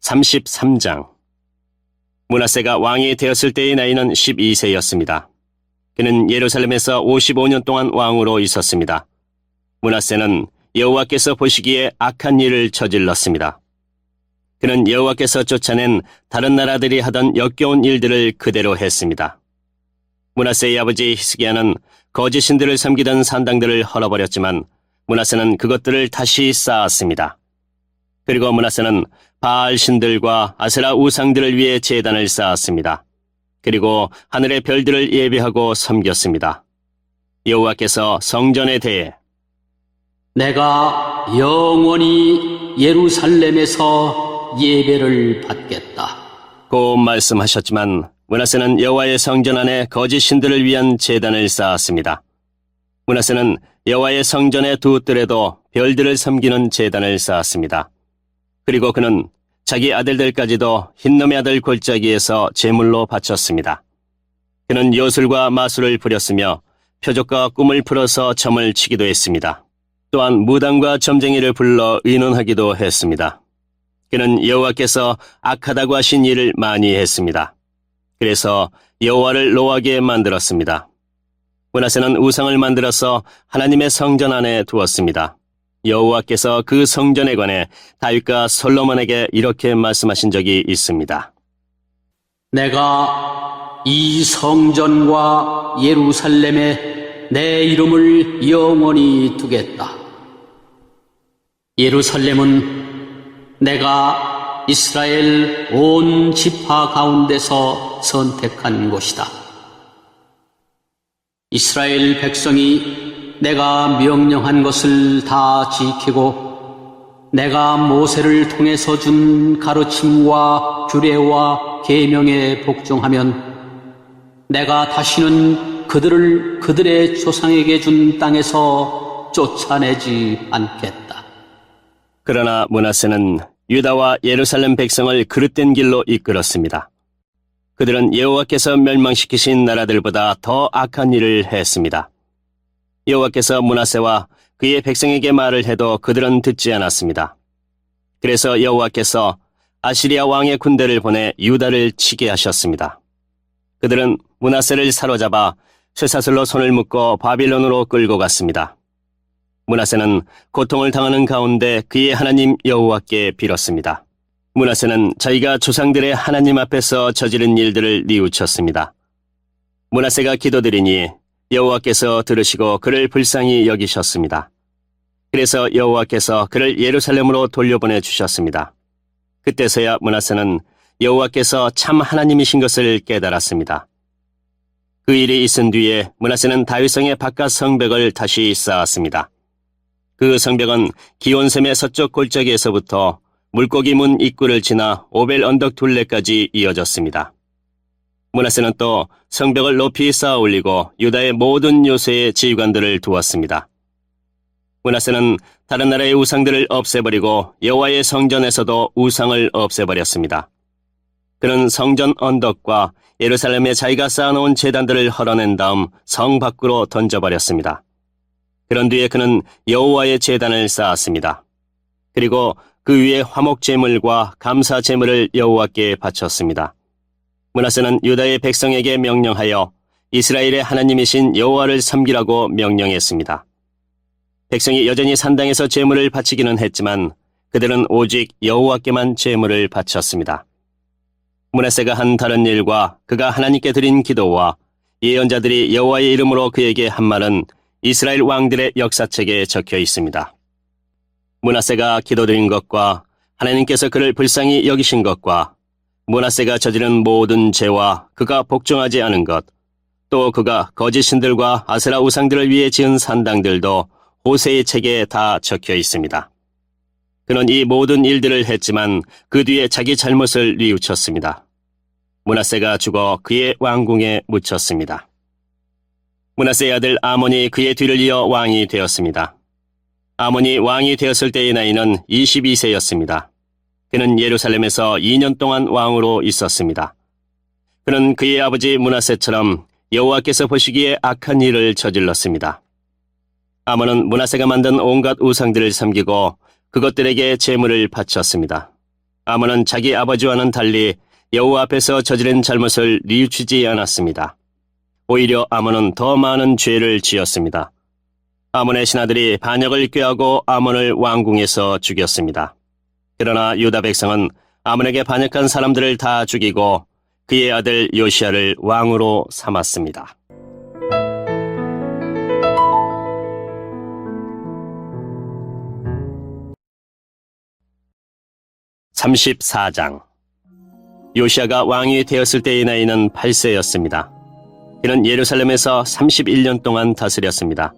33장. 므낫세가 왕이 되었을 때의 나이는 12세였습니다. 그는 예루살렘에서 55년 동안 왕으로 있었습니다. 므낫세는 여호와께서 보시기에 악한 일을 저질렀습니다. 그는 여호와께서 쫓아낸 다른 나라들이 하던 역겨운 일들을 그대로 했습니다. 므낫세의 아버지 히스기야는 거짓 신들을 섬기던 산당들을 헐어버렸지만 므낫세는 그것들을 다시 쌓았습니다. 그리고 므낫세는 바알 신들과 아세라 우상들을 위해 제단을 쌓았습니다. 그리고 하늘의 별들을 예배하고 섬겼습니다. 여호와께서 성전에 대해 내가 영원히 예루살렘에서 예배를 받겠다 고 말씀하셨지만 므낫세는 여호와의 성전 안에 거짓 신들을 위한 제단을 쌓았습니다. 므낫세는 여호와의 성전의 두 뜰에도 별들을 섬기는 제단을 쌓았습니다. 그리고 그는 자기 아들들까지도 흰놈의 아들 골짜기에서 제물로 바쳤습니다. 그는 요술과 마술을 부렸으며 표적과 꿈을 풀어서 점을 치기도 했습니다. 또한 무당과 점쟁이를 불러 의논하기도 했습니다. 그는 여호와께서 악하다고 하신 일을 많이 했습니다. 그래서 여호와를 노하게 만들었습니다. 므낫세는 우상을 만들어서 하나님의 성전 안에 두었습니다. 여호와께서 그 성전에 관해 다윗과 솔로몬에게 이렇게 말씀하신 적이 있습니다. 내가 이 성전과 예루살렘에 내 이름을 영원히 두겠다. 예루살렘은 내가 이스라엘 온 지파 가운데서 선택한 곳이다. 이스라엘 백성이 내가 명령한 것을 다 지키고 내가 모세를 통해서 준 가르침과 규례와 계명에 복종하면 내가 다시는 그들을 그들의 조상에게 준 땅에서 쫓아내지 않겠다. 그러나 므낫세는 유다와 예루살렘 백성을 그릇된 길로 이끌었습니다. 그들은 여호와께서 멸망시키신 나라들보다 더 악한 일을 했습니다. 여호와께서 므낫세와 그의 백성에게 말을 해도 그들은 듣지 않았습니다. 그래서 여호와께서 아시리아 왕의 군대를 보내 유다를 치게 하셨습니다. 그들은 므낫세를 사로잡아 쇠사슬로 손을 묶고 바빌론으로 끌고 갔습니다. 므낫세는 고통을 당하는 가운데 그의 하나님 여호와께 빌었습니다. 므낫세는 자기가 조상들의 하나님 앞에서 저지른 일들을 뉘우쳤습니다. 므낫세가 기도드리니 여호와께서 들으시고 그를 불쌍히 여기셨습니다. 그래서 여호와께서 그를 예루살렘으로 돌려보내 주셨습니다. 그때서야 므낫세는 여호와께서 참 하나님이신 것을 깨달았습니다. 그 일이 있은 뒤에 므낫세는 다윗성의 바깥 성벽을 다시 쌓았습니다. 그 성벽은 기온샘의 서쪽 골짜기에서부터 물고기 문 입구를 지나 오벨 언덕 둘레까지 이어졌습니다. 므낫세는 또 성벽을 높이 쌓아 올리고 유다의 모든 요새에 지휘관들을 두었습니다. 므낫세는 다른 나라의 우상들을 없애버리고 여호와의 성전에서도 우상을 없애버렸습니다. 그는 성전 언덕과 예루살렘에 자기가 쌓아놓은 제단들을 헐어낸 다음 성 밖으로 던져버렸습니다. 그런 뒤에 그는 여호와의 제단을 쌓았습니다. 그리고 그 위에 화목 제물과 감사 제물을 여호와께 바쳤습니다. 므낫세는 유다의 백성에게 명령하여 이스라엘의 하나님이신 여호와를 섬기라고 명령했습니다. 백성이 여전히 산당에서 제물을 바치기는 했지만 그들은 오직 여호와께만 제물을 바쳤습니다. 므낫세가 한 다른 일과 그가 하나님께 드린 기도와 예언자들이 여호와의 이름으로 그에게 한 말은 이스라엘 왕들의 역사책에 적혀 있습니다. 므낫세가 기도드린 것과 하나님께서 그를 불쌍히 여기신 것과 므낫세가 저지른 모든 죄와 그가 복종하지 않은 것, 또 그가 거짓 신들과 아세라 우상들을 위해 지은 산당들도 호세의 책에 다 적혀 있습니다. 그는 이 모든 일들을 했지만 그 뒤에 자기 잘못을 뉘우쳤습니다. 므낫세가 죽어 그의 왕궁에 묻혔습니다. 므낫세의 아들 아몬이 그의 뒤를 이어 왕이 되었습니다. 아몬이 왕이 되었을 때의 나이는 22세였습니다. 그는 예루살렘에서 2년 동안 왕으로 있었습니다. 그는 그의 아버지 므낫세처럼 여호와께서 보시기에 악한 일을 저질렀습니다. 아몬은 므낫세가 만든 온갖 우상들을 섬기고 그것들에게 제물을 바쳤습니다. 아몬은 자기 아버지와는 달리 여호와 앞에서 저지른 잘못을 뉘우치지 않았습니다. 오히려 아몬은 더 많은 죄를 지었습니다. 아몬의 신하들이 반역을 꾀하고 아몬을 왕궁에서 죽였습니다. 그러나 유다 백성은 아몬에게 반역한 사람들을 다 죽이고 그의 아들 요시야를 왕으로 삼았습니다. 34장. 요시야가 왕이 되었을 때의 나이는 8세였습니다. 그는 예루살렘에서 31년 동안 다스렸습니다.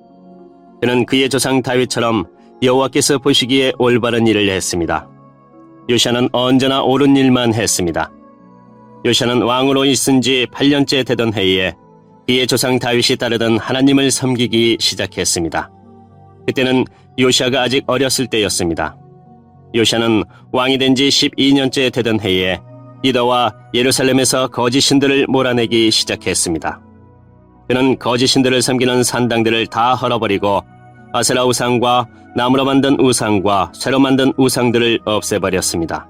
그는 그의 조상 다윗처럼 여호와께서 보시기에 올바른 일을 했습니다. 요시야는 언제나 옳은 일만 했습니다. 요시야는 왕으로 있은 지 8년째 되던 해에 그의 조상 다윗이 따르던 하나님을 섬기기 시작했습니다. 그때는 요시야가 아직 어렸을 때였습니다. 요시야는 왕이 된 지 12년째 되던 해에 유다와 예루살렘에서 거짓 신들을 몰아내기 시작했습니다. 그는 거짓 신들을 섬기는 산당들을 다 헐어버리고 아세라 우상과 나무로 만든 우상과 쇠로 만든 우상들을 없애버렸습니다.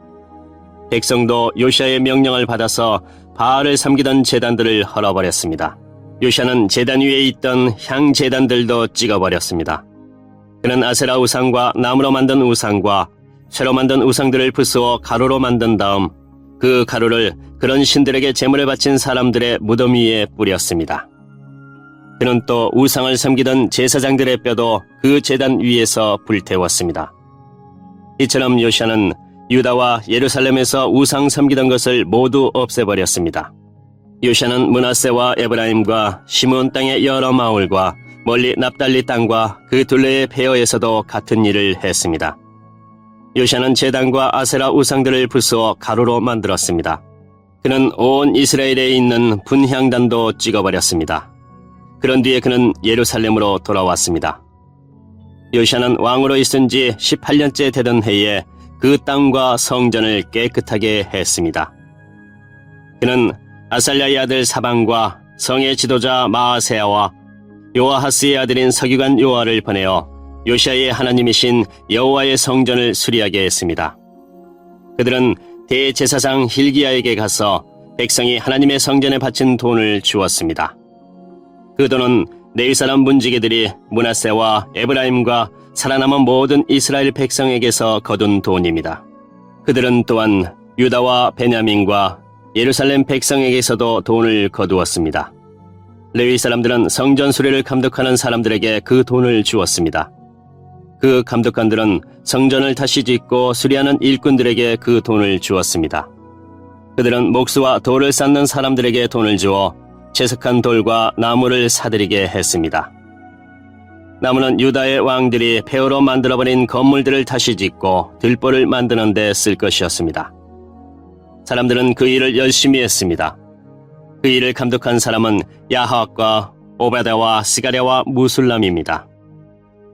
백성도 요시야의 명령을 받아서 바알을 섬기던 제단들을 헐어버렸습니다. 요시야는 제단 위에 있던 향 제단들도 찍어버렸습니다. 그는 아세라 우상과 나무로 만든 우상과 쇠로 만든 우상들을 부수어 가루로 만든 다음 그 가루를 그런 신들에게 제물을 바친 사람들의 무덤 위에 뿌렸습니다. 그는 또 우상을 섬기던 제사장들의 뼈도 그 제단 위에서 불태웠습니다. 이처럼 요시야는 유다와 예루살렘에서 우상 섬기던 것을 모두 없애버렸습니다. 요시야는 므낫세와 에브라임과 시므온 땅의 여러 마을과 멀리 납달리 땅과 그 둘레의 폐허에서도 같은 일을 했습니다. 요시야는 제단과 아세라 우상들을 부수어 가루로 만들었습니다. 그는 온 이스라엘에 있는 분향단도 찍어버렸습니다. 그런 뒤에 그는 예루살렘으로 돌아왔습니다. 요시야는 왕으로 있은 지 18년째 되던 해에 그 땅과 성전을 깨끗하게 했습니다. 그는 아살랴의 아들 사방과 성의 지도자 마아세야와 요아하스의 아들인 서기관 요아를 보내어 요시야의 하나님이신 여호와의 성전을 수리하게 했습니다. 그들은 대제사장 힐기야에게 가서 백성이 하나님의 성전에 바친 돈을 주었습니다. 그 돈은 레위 사람 문지기들이 므낫세와 에브라임과 살아남은 모든 이스라엘 백성에게서 거둔 돈입니다. 그들은 또한 유다와 베냐민과 예루살렘 백성에게서도 돈을 거두었습니다. 레위 사람들은 성전 수리를 감독하는 사람들에게 그 돈을 주었습니다. 그 감독관들은 성전을 다시 짓고 수리하는 일꾼들에게 그 돈을 주었습니다. 그들은 목수와 돌을 쌓는 사람들에게 돈을 주어 채석한 돌과 나무를 사들이게 했습니다. 나무는 유다의 왕들이 폐허로 만들어버린 건물들을 다시 짓고 들보를 만드는 데 쓸 것이었습니다. 사람들은 그 일을 열심히 했습니다. 그 일을 감독한 사람은 야하과 오베다와 스가랴와 무술람입니다.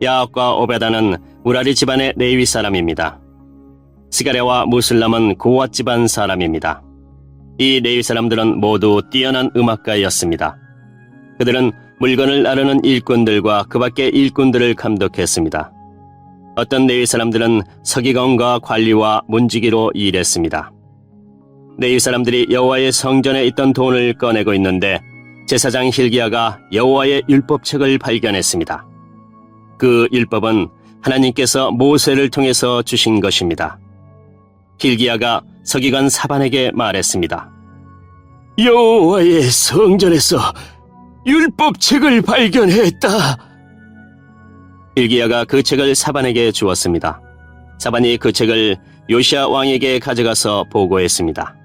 야하과 오베다는 우라리 집안의 레위 사람입니다. 스가랴와 무술람은 고앗 집안 사람입니다. 이 레위 사람들은 모두 뛰어난 음악가였습니다. 그들은 물건을 나르는 일꾼들과 그 밖의 일꾼들을 감독했습니다. 어떤 레위 사람들은 서기관과 관리와 문지기로 일했습니다. 레위 사람들이 여호와의 성전에 있던 돈을 꺼내고 있는데 제사장 힐기야가 여호와의 율법책을 발견했습니다. 그 율법은 하나님께서 모세를 통해서 주신 것입니다. 힐기야가 서기관 사반에게 말했습니다. 여호와의 성전에서 율법책을 발견했다. 힐기야가 그 책을 사반에게 주었습니다. 사반이 그 책을 요시야 왕에게 가져가서 보고했습니다.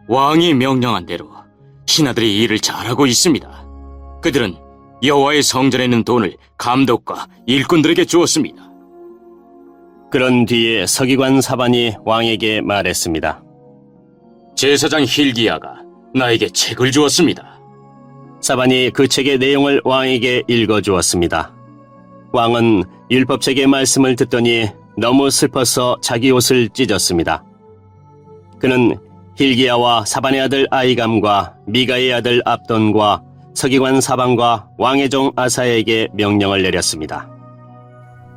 왕이 명령한 대로 신하들이 일을 잘하고 있습니다. 그들은 여호와의 성전에 있는 돈을 감독과 일꾼들에게 주었습니다. 그런 뒤에 서기관 사반이 왕에게 말했습니다. 제사장 힐기야가 나에게 책을 주었습니다. 사반이 그 책의 내용을 왕에게 읽어주었습니다. 왕은 율법책의 말씀을 듣더니 너무 슬퍼서 자기 옷을 찢었습니다. 그는 힐기야와 사반의 아들 아이감과 미가의 아들 압돈과 서기관 사반과 왕의 종 아사에게 명령을 내렸습니다.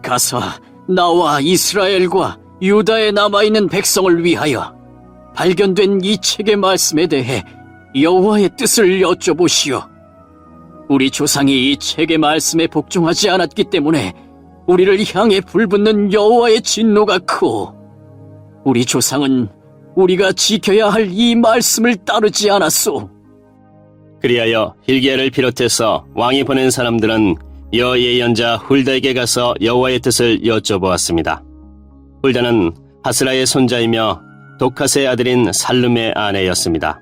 가서 나와 이스라엘과 유다에 남아있는 백성을 위하여 발견된 이 책의 말씀에 대해 여호와의 뜻을 여쭤보시오. 우리 조상이 이 책의 말씀에 복종하지 않았기 때문에 우리를 향해 불붙는 여호와의 진노가 크오. 우리 조상은 우리가 지켜야 할 이 말씀을 따르지 않았소. 그리하여 hil기야를 비롯해서 왕이 보낸 사람들은 여예언자 훌다에게 가서 여호와의 뜻을 여쭤보았습니다. 훌다는 하스라의 손자이며 독핫의 아들인 살룸의 아내였습니다.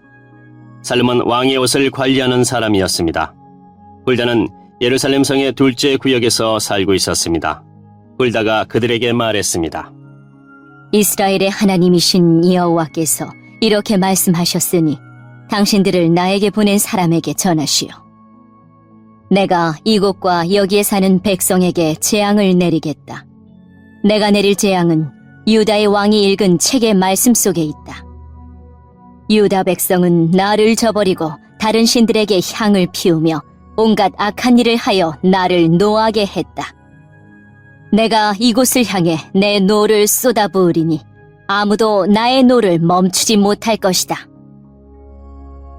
살룸은 왕의 옷을 관리하는 사람이었습니다. 훌다는 예루살렘 성의 둘째 구역에서 살고 있었습니다. 훌다가 그들에게 말했습니다. 이스라엘의 하나님이신 여호와께서 이렇게 말씀하셨으니 당신들을 나에게 보낸 사람에게 전하시오. 내가 이곳과 여기에 사는 백성에게 재앙을 내리겠다. 내가 내릴 재앙은 유다의 왕이 읽은 책의 말씀 속에 있다. 유다 백성은 나를 저버리고 다른 신들에게 향을 피우며 온갖 악한 일을 하여 나를 노하게 했다. 내가 이곳을 향해 내 노를 쏟아부으리니 아무도 나의 노를 멈추지 못할 것이다.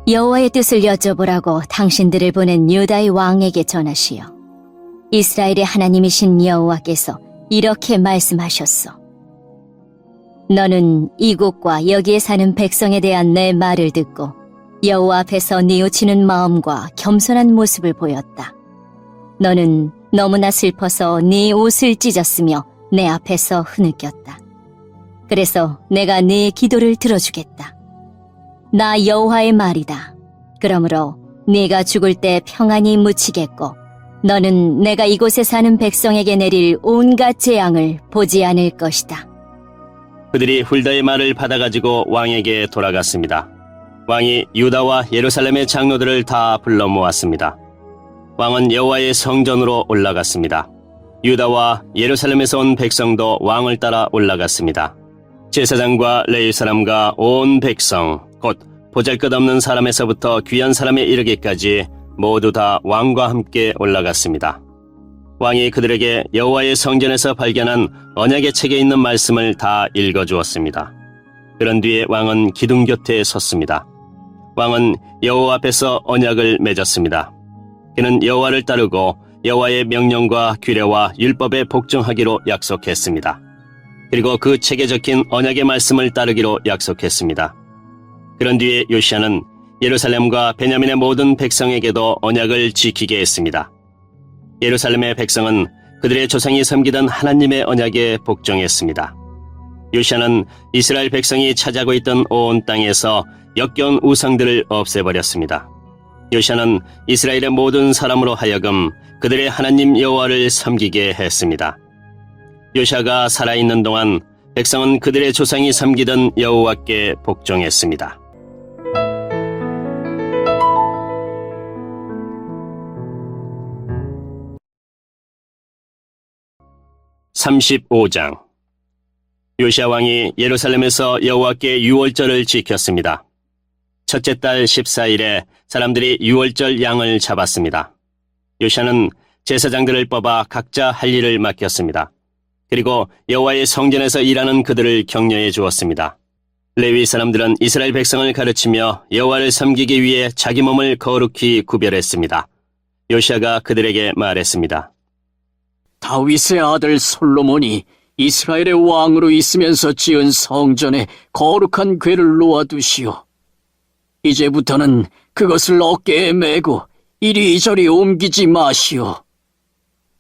여호와의 뜻을 여쭤보라고 당신들을 보낸 유다의 왕에게 전하시오. 이스라엘의 하나님이신 여호와께서 이렇게 말씀하셨소. 너는 이곳과 여기에 사는 백성에 대한 내 말을 듣고 여호와 앞에서 뉘우치는 마음과 겸손한 모습을 보였다. 너는 너무나 슬퍼서 네 옷을 찢었으며 내 앞에서 흐느꼈다. 그래서 내가 네 기도를 들어주겠다. 나 여호와의 말이다. 그러므로 네가 죽을 때 평안히 묻히겠고 너는 내가 이곳에 사는 백성에게 내릴 온갖 재앙을 보지 않을 것이다. 그들이 훌다의 말을 받아가지고 왕에게 돌아갔습니다. 왕이 유다와 예루살렘의 장로들을 다 불러 모았습니다. 왕은 여호와의 성전으로 올라갔습니다. 유다와 예루살렘에서 온 백성도 왕을 따라 올라갔습니다. 제사장과 레위 사람과 온 백성, 곧 보잘것없는 사람에서부터 귀한 사람에 이르기까지 모두 다 왕과 함께 올라갔습니다. 왕이 그들에게 여호와의 성전에서 발견한 언약의 책에 있는 말씀을 다 읽어주었습니다. 그런 뒤에 왕은 기둥 곁에 섰습니다. 왕은 여호와 앞에서 언약을 맺었습니다. 그는 여호와를 따르고 여호와의 명령과 규례와 율법에 복종하기로 약속했습니다. 그리고 그 책에 적힌 언약의 말씀을 따르기로 약속했습니다. 그런 뒤에 요시야는 예루살렘과 베냐민의 모든 백성에게도 언약을 지키게 했습니다. 예루살렘의 백성은 그들의 조상이 섬기던 하나님의 언약에 복종했습니다. 요시야는 이스라엘 백성이 차지하고 있던 온 땅에서 역겨운 우상들을 없애버렸습니다. 요시야는 이스라엘의 모든 사람으로 하여금 그들의 하나님 여호와를 섬기게 했습니다. 요시야가 살아있는 동안 백성은 그들의 조상이 섬기던 여호와께 복종했습니다. 35장. 요시야 왕이 예루살렘에서 여호와께 유월절을 지켰습니다. 첫째 달 14일에 사람들이 유월절 양을 잡았습니다. 요시야는 제사장들을 뽑아 각자 할 일을 맡겼습니다. 그리고 여호와의 성전에서 일하는 그들을 격려해 주었습니다. 레위 사람들은 이스라엘 백성을 가르치며 여호와를 섬기기 위해 자기 몸을 거룩히 구별했습니다. 요시야가 그들에게 말했습니다. 다윗의 아들 솔로몬이 이스라엘의 왕으로 있으면서 지은 성전에 거룩한 궤를 놓아두시오. 이제부터는 그것을 어깨에 메고 이리저리 옮기지 마시오.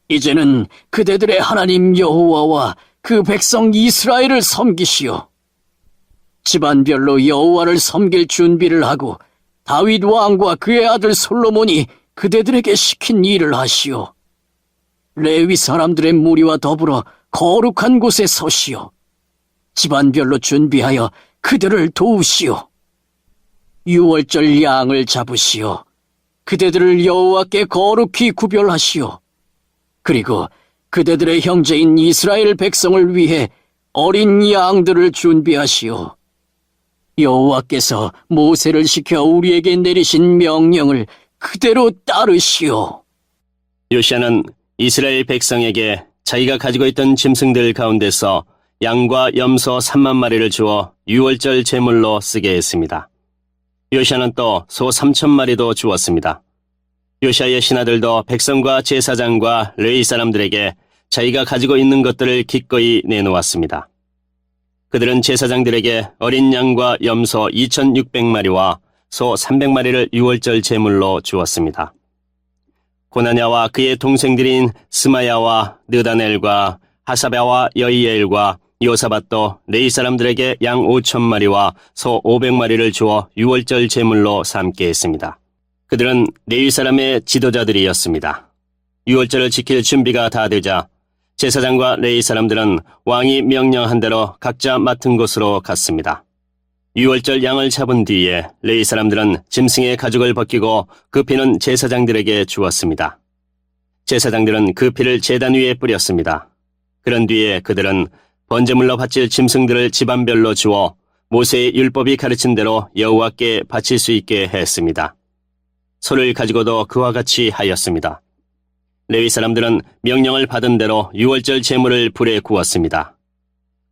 이제는 그대들의 하나님 여호와와 그 백성 이스라엘을 섬기시오. 집안별로 여호와를 섬길 준비를 하고 다윗 왕과 그의 아들 솔로몬이 그대들에게 시킨 일을 하시오. 레위 사람들의 무리와 더불어 거룩한 곳에 서시오. 집안별로 준비하여 그들을 도우시오. 유월절 양을 잡으시오. 그대들을 여호와께 거룩히 구별하시오. 그리고 그대들의 형제인 이스라엘 백성을 위해 어린 양들을 준비하시오. 여호와께서 모세를 시켜 우리에게 내리신 명령을 그대로 따르시오. 요시야는 이스라엘 백성에게 자기가 가지고 있던 짐승들 가운데서 양과 염소 3만 마리를 주어 유월절 제물로 쓰게 했습니다. 요시아는 또 소 3천 마리도 주었습니다. 요시아의 신하들도 백성과 제사장과 레위 사람들에게 자기가 가지고 있는 것들을 기꺼이 내놓았습니다. 그들은 제사장들에게 어린 양과 염소 2,600마리와 소 300마리를 유월절 제물로 주었습니다. 고나냐와 그의 동생들인 스마야와 느다넬과 하사랴와 여이엘과 요사밧도 레위 사람들에게 양 5,000마리와 소 500마리를 주어 유월절 제물로 삼게 했습니다. 그들은 레위 사람의 지도자들이었습니다. 유월절을 지킬 준비가 다 되자 제사장과 레위 사람들은 왕이 명령한 대로 각자 맡은 곳으로 갔습니다. 유월절 양을 잡은 뒤에 레위 사람들은 짐승의 가죽을 벗기고 그 피는 제사장들에게 주었습니다. 제사장들은 그 피를 제단 위에 뿌렸습니다. 그런 뒤에 그들은 번제물로 바칠 짐승들을 집안별로 주어 모세의 율법이 가르친 대로 여호와께 바칠 수 있게 했습니다. 소를 가지고도 그와 같이 하였습니다. 레위 사람들은 명령을 받은 대로 유월절 제물을 불에 구웠습니다.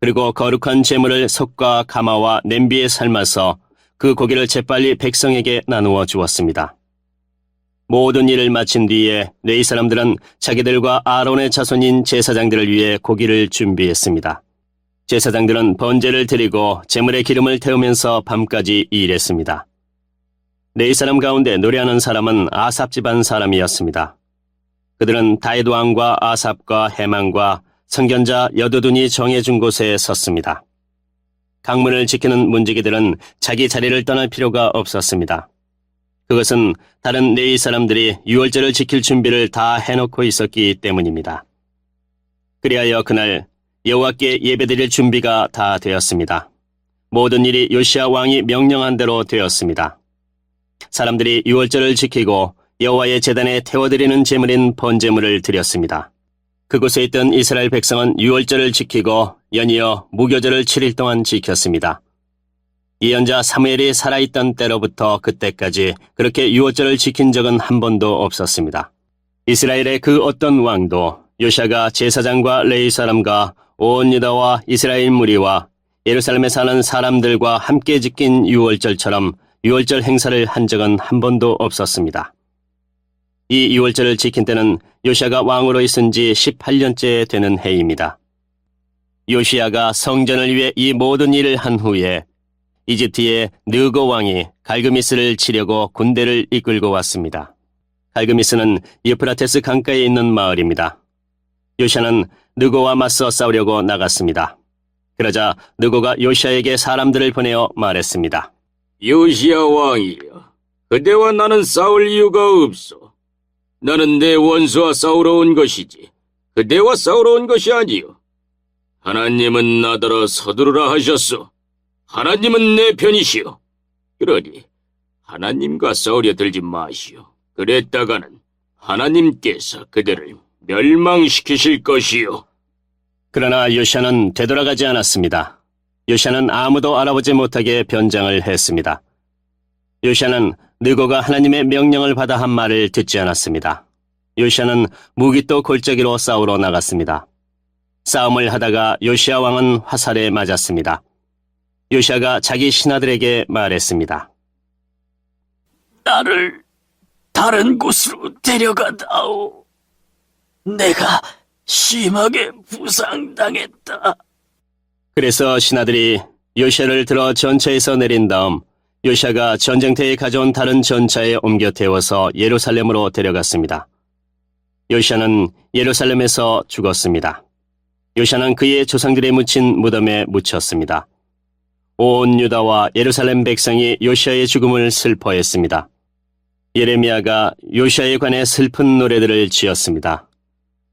그리고 거룩한 제물을 속과 가마와 냄비에 삶아서 그 고기를 재빨리 백성에게 나누어 주었습니다. 모든 일을 마친 뒤에 레위 사람들은 자기들과 아론의 자손인 제사장들을 위해 고기를 준비했습니다. 제사장들은 번제를 드리고 제물의 기름을 태우면서 밤까지 일했습니다. 레위 사람 가운데 노래하는 사람은 아삽 집안 사람이었습니다. 그들은 다윗 왕과 아삽과 헤만과 선견자 여두둔이 정해준 곳에 섰습니다. 강문을 지키는 문지기들은 자기 자리를 떠날 필요가 없었습니다. 그것은 다른 레위 사람들이 유월절을 지킬 준비를 다 해놓고 있었기 때문입니다. 그리하여 그날 여호와께 예배드릴 준비가 다 되었습니다. 모든 일이 요시야 왕이 명령한 대로 되었습니다. 사람들이 유월절을 지키고 여호와의 제단에 태워드리는 제물인 번제물을 드렸습니다. 그곳에 있던 이스라엘 백성은 유월절을 지키고 연이어 무교절을 7일 동안 지켰습니다. 예언자 사무엘이 살아있던 때로부터 그때까지 그렇게 유월절을 지킨 적은 한 번도 없었습니다. 이스라엘의 그 어떤 왕도 요시아가 제사장과 레위 사람과 온 유다와 이스라엘 무리와 예루살렘에 사는 사람들과 함께 지킨 유월절처럼 유월절 행사를 한 적은 한 번도 없었습니다. 이 유월절을 지킨 때는 요시아가 왕으로 있은 지 18년째 되는 해입니다. 요시아가 성전을 위해 이 모든 일을 한 후에 이집트의 느고 왕이 갈그미스를 치려고 군대를 이끌고 왔습니다. 갈그미스는 유프라테스 강가에 있는 마을입니다. 요시아는 느고와 맞서 싸우려고 나갔습니다. 그러자 느고가 요시아에게 사람들을 보내어 말했습니다. 요시야 왕이여, 그대와 나는 싸울 이유가 없어. 나는 내 원수와 싸우러 온 것이지 그대와 싸우러 온 것이 아니요. 하나님은 나더러 서두르라 하셨소. 하나님은 내 편이시오. 그러니 하나님과 싸우려 들지 마시오. 그랬다가는 하나님께서 그들을 멸망시키실 것이요. 그러나 요시아는 되돌아가지 않았습니다. 요시아는 아무도 알아보지 못하게 변장을 했습니다. 요시아는 느고가 하나님의 명령을 받아 한 말을 듣지 않았습니다. 요시아는 무기또 골짜기로 싸우러 나갔습니다. 싸움을 하다가 요시아 왕은 화살에 맞았습니다. 요시아가 자기 신하들에게 말했습니다. 나를 다른 곳으로 데려가다오. 내가 심하게 부상당했다. 그래서 신하들이 요시아를 들어 전차에서 내린 다음 요시아가 전쟁터에 가져온 다른 전차에 옮겨 태워서 예루살렘으로 데려갔습니다. 요시아는 예루살렘에서 죽었습니다. 요시아는 그의 조상들이 묻힌 무덤에 묻혔습니다. 온 유다와 예루살렘 백성이 요시아의 죽음을 슬퍼했습니다. 예레미야가 요시아에 관해 슬픈 노래들을 지었습니다.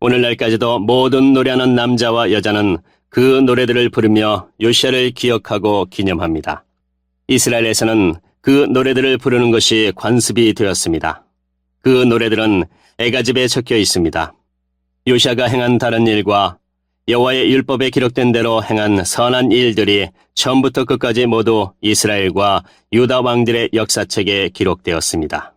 오늘날까지도 모든 노래하는 남자와 여자는 그 노래들을 부르며 요시아를 기억하고 기념합니다. 이스라엘에서는 그 노래들을 부르는 것이 관습이 되었습니다. 그 노래들은 애가집에 적혀 있습니다. 요시아가 행한 다른 일과 여호와의 율법에 기록된 대로 행한 선한 일들이 처음부터 끝까지 모두 이스라엘과 유다 왕들의 역사책에 기록되었습니다.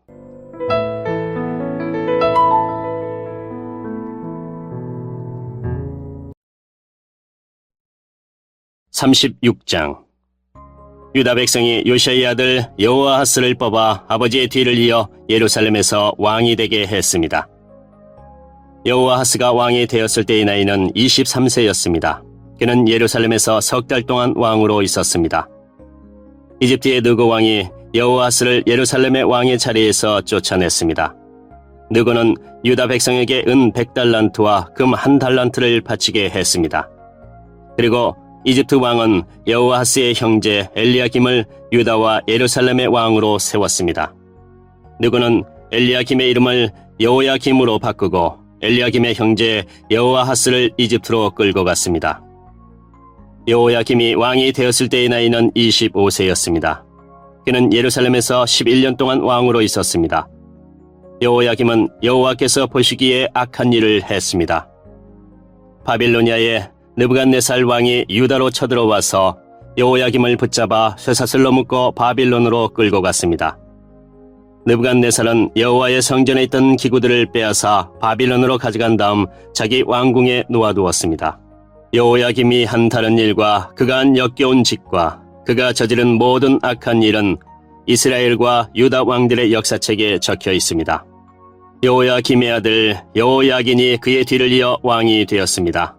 36장. 유다 백성이 요시아의 아들 여호아하스를 뽑아 아버지의 뒤를 이어 예루살렘에서 왕이 되게 했습니다. 여호아하스가 왕이 되었을 때의 나이는 23세였습니다. 그는 예루살렘에서 석 달 동안 왕으로 있었습니다. 이집트의 느고 왕이 여호아하스를 예루살렘의 왕의 자리에서 쫓아냈습니다. 느고는 유다 백성에게 은 100달란트와 금 1달란트를 바치게 했습니다. 그리고 이집트 왕은 여호아하스의 형제 엘리야김을 유다와 예루살렘의 왕으로 세웠습니다. 느고는 엘리야김의 이름을 여호야김으로 바꾸고 엘리야김의 형제 여호아하스를 이집트로 끌고 갔습니다. 여호야김이 왕이 되었을 때의 나이는 25세였습니다. 그는 예루살렘에서 11년 동안 왕으로 있었습니다. 여호야김은 여호와께서 보시기에 악한 일을 했습니다. 바빌로니아의 느부갓네살 왕이 유다로 쳐들어와서 여호야김을 붙잡아 쇠사슬로 묶어 바빌론으로 끌고 갔습니다. 느부갓네살은 여호와의 성전에 있던 기구들을 빼앗아 바빌론으로 가져간 다음 자기 왕궁에 놓아두었습니다. 여호야김이 한 다른 일과 그가 한 역겨운 짓과 그가 저지른 모든 악한 일은 이스라엘과 유다 왕들의 역사책에 적혀 있습니다. 여호야김의 아들 여호야긴이 그의 뒤를 이어 왕이 되었습니다.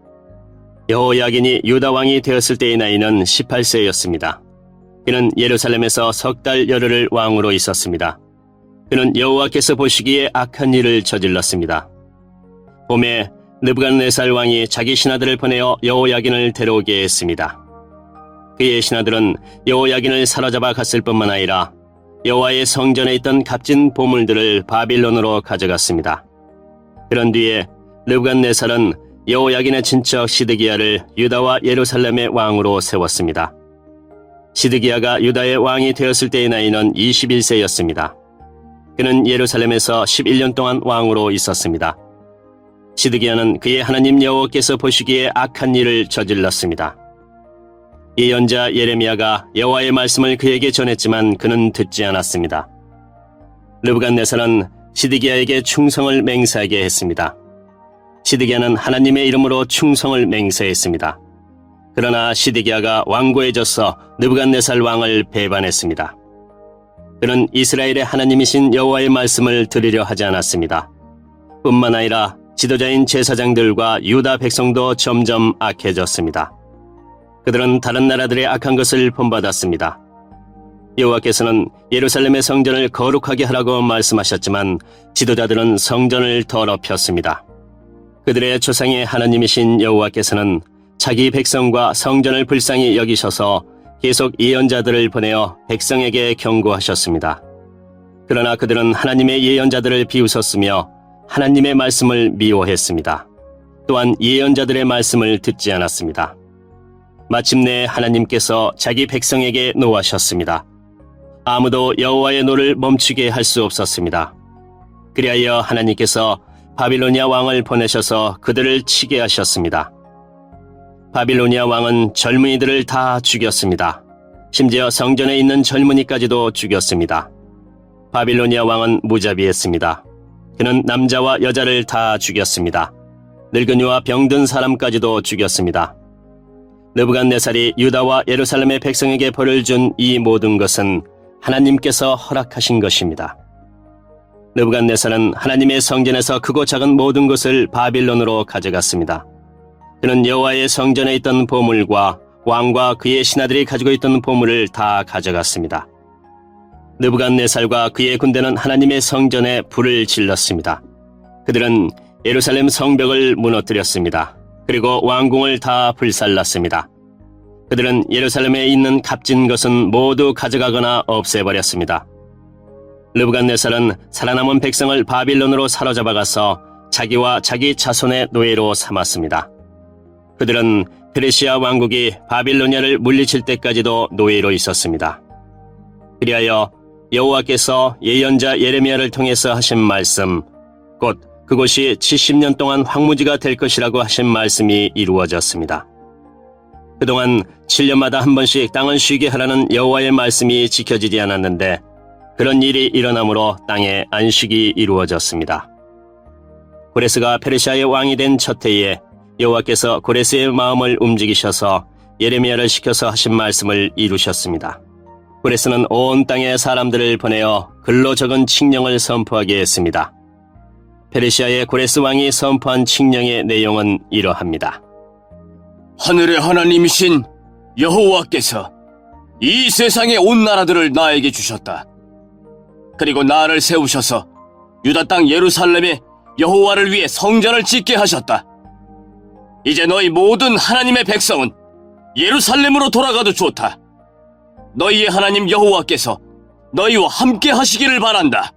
여호야긴이 유다 왕이 되었을 때의 나이는 18세였습니다. 그는 예루살렘에서 석 달 열흘을 왕으로 있었습니다. 그는 여호와께서 보시기에 악한 일을 저질렀습니다. 봄에 느부갓네살 왕이 자기 신하들을 보내어 여호야긴을 데려오게 했습니다. 그의 신하들은 여호야긴을 사로잡아 갔을 뿐만 아니라 여호와의 성전에 있던 값진 보물들을 바빌론으로 가져갔습니다. 그런 뒤에 느부갓네살은 여호야긴의 친척 시드기야를 유다와 예루살렘의 왕으로 세웠습니다. 시드기야가 유다의 왕이 되었을 때의 나이는 21세였습니다. 그는 예루살렘에서 11년 동안 왕으로 있었습니다. 시드기야는 그의 하나님 여호와께서 보시기에 악한 일을 저질렀습니다. 예언자 예레미야가 여호와의 말씀을 그에게 전했지만 그는 듣지 않았습니다. 느부갓네살은 시드기야에게 충성을 맹세하게 했습니다. 시드기야는 하나님의 이름으로 충성을 맹세했습니다. 그러나 시드기야가 완고해져서 느부갓네살 왕을 배반했습니다. 그는 이스라엘의 하나님이신 여호와의 말씀을 들으려 하지 않았습니다. 뿐만 아니라 지도자인 제사장들과 유다 백성도 점점 악해졌습니다. 그들은 다른 나라들의 악한 것을 본받았습니다. 여호와께서는 예루살렘의 성전을 거룩하게 하라고 말씀하셨지만 지도자들은 성전을 더럽혔습니다. 그들의 조상의 하나님이신 여호와께서는 자기 백성과 성전을 불쌍히 여기셔서 계속 예언자들을 보내어 백성에게 경고하셨습니다. 그러나 그들은 하나님의 예언자들을 비웃었으며 하나님의 말씀을 미워했습니다. 또한 예언자들의 말씀을 듣지 않았습니다. 마침내 하나님께서 자기 백성에게 노하셨습니다. 아무도 여호와의 노를 멈추게 할 수 없었습니다. 그리하여 하나님께서 바빌로니아 왕을 보내셔서 그들을 치게 하셨습니다. 바빌로니아 왕은 젊은이들을 다 죽였습니다. 심지어 성전에 있는 젊은이까지도 죽였습니다. 바빌로니아 왕은 무자비했습니다. 그는 남자와 여자를 다 죽였습니다. 늙은이와 병든 사람까지도 죽였습니다. 느부갓네살이 유다와 예루살렘의 백성에게 벌을 준 이 모든 것은 하나님께서 허락하신 것입니다. 느부갓네살은 하나님의 성전에서 크고 작은 모든 것을 바빌론으로 가져갔습니다. 그는 여호와의 성전에 있던 보물과 왕과 그의 신하들이 가지고 있던 보물을 다 가져갔습니다. 느부갓네살과 그의 군대는 하나님의 성전에 불을 질렀습니다. 그들은 예루살렘 성벽을 무너뜨렸습니다. 그리고 왕궁을 다 불살랐습니다. 그들은 예루살렘에 있는 값진 것은 모두 가져가거나 없애버렸습니다. 느부갓네살은 살아남은 백성을 바빌론으로 사로잡아가서 자기와 자기 자손의 노예로 삼았습니다. 그들은 페르시아 왕국이 바빌로니아를 물리칠 때까지도 노예로 있었습니다. 그리하여 여호와께서 예언자 예레미야를 통해서 하신 말씀, 곧 그곳이 70년 동안 황무지가 될 것이라고 하신 말씀이 이루어졌습니다. 그동안 7년마다 한 번씩 땅을 쉬게 하라는 여호와의 말씀이 지켜지지 않았는데 그런 일이 일어나므로 땅에 안식이 이루어졌습니다. 고레스가 페르시아의 왕이 된 첫 해에 여호와께서 고레스의 마음을 움직이셔서 예레미야를 시켜서 하신 말씀을 이루셨습니다. 고레스는 온 땅의 사람들을 보내어 글로 적은 칙령을 선포하게 했습니다. 페르시아의 고레스 왕이 선포한 칙령의 내용은 이러합니다. 하늘의 하나님이신 여호와께서 이 세상의 온 나라들을 나에게 주셨다. 그리고 나를 세우셔서 유다 땅 예루살렘에 여호와를 위해 성전을 짓게 하셨다. 이제 너희 모든 하나님의 백성은 예루살렘으로 돌아가도 좋다. 너희의 하나님 여호와께서 너희와 함께 하시기를 바란다.